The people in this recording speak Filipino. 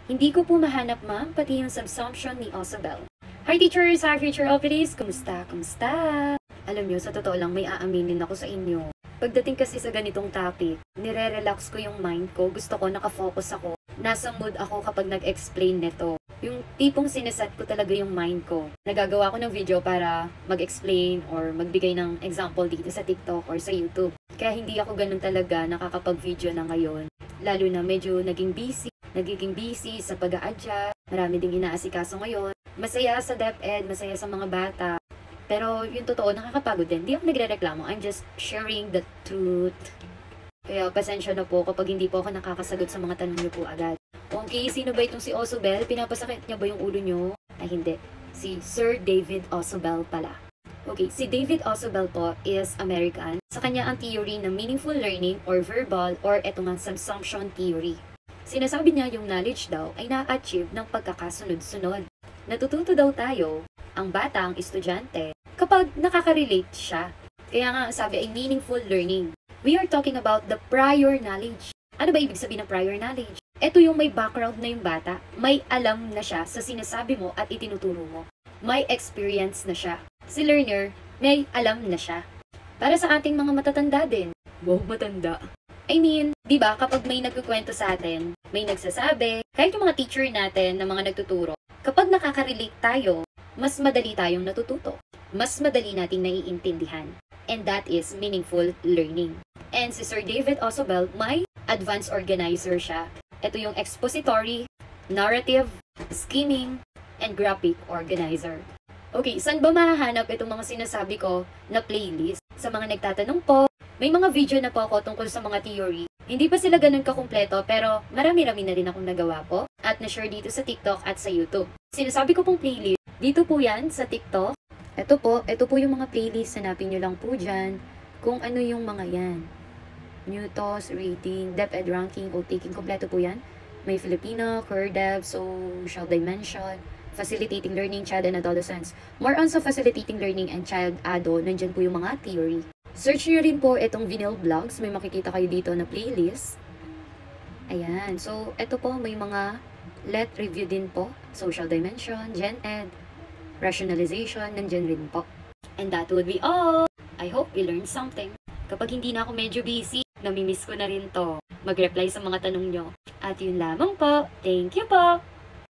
Hindi ko po mahanap ma'am, pati yung subsumption ni Osabel. Hi teachers, hi future operators, kumusta? Kumusta? Alam nyo, sa totoo lang may aaminin ako sa inyo. Pagdating kasi sa ganitong topic, nire-relax ko yung mind ko, gusto ko nakafocus ako. Nasa mood ako kapag nag-explain nito. Yung tipong sineset ko talaga yung mind ko. Nagagawa ko ng video para mag-explain or magbigay ng example dito sa TikTok or sa YouTube. Kaya hindi ako ganun talaga nakakapag-video na ngayon. Lalo na medyo nagiging busy sa pag-a-adjust. Marami ding inaasikaso ngayon. Masaya sa DepEd, masaya sa mga bata. Pero yung totoo, nakakapagod din. Hindi ako nagre-reklamo. I'm just sharing the truth. Kaya pasensya na po kapag hindi po ako nakakasagot sa mga tanong niyo po agad. Okay, sino ba itong si Osabel? Pinapasakit niya ba yung ulo niyo? Ay hindi. Si Sir David Osabel pala. Okay, si David Osabel po is American. Sa kanya ang theory ng meaningful learning or verbal or eto nga subsumption theory. Sinasabi niya yung knowledge daw ay na-achieve ng pagkakasunod-sunod. Natututo daw tayo, ang bata, ang estudyante, kapag nakaka-relate siya. Kaya nga sabi ay meaningful learning. We are talking about the prior knowledge. Ano ba ibig sabihin ng prior knowledge? Ito yung may background na yung bata, may alam na siya sa sinasabi mo at itinuturo mo. May experience na siya. Si learner, may alam na siya. Para sa ating mga matatanda din. Wow, matanda. I mean, di ba kapag may nagkukwento sa atin, may nagsasabi, kahit yung mga teacher natin na mga nagtuturo, kapag nakaka-relate tayo, mas madali tayong natututo. Mas madali nating naiintindihan. And that is meaningful learning. And si Sir David Osabel, may advanced organizer siya. Ito yung expository, narrative, scheming, and graphic organizer. Okay, saan ba mahahanap itong mga sinasabi ko na playlist? Sa mga nagtatanong po, may mga video na po ako tungkol sa mga theory. Hindi pa sila ganun kakumpleto pero marami-rami na rin akong nagawa po at na-share dito sa TikTok at sa YouTube. Sinasabi ko pong playlist, dito po yan sa TikTok. Ito po yung mga playlist, hanapin nyo lang po dyan kung ano yung mga yan. Newtos, reading, DepEd ranking, o taking, kompleto po yan. May Filipino, CurDev, social dimension, facilitating learning, child and adolescents. More on sa facilitating learning and child-ado, nandyan po yung mga theory. Search nyo rin po itong Vinyl Vlogs, may makikita kayo dito na playlist. Ayan, so ito po may mga let review din po, social dimension, gen ed, rationalization, nandyan rin po. And that would be all. I hope you learned something. Kapag hindi na ako medyo busy, namimiss ko na rin to. Mag-reply sa mga tanong nyo. At yun lamang po. Thank you po!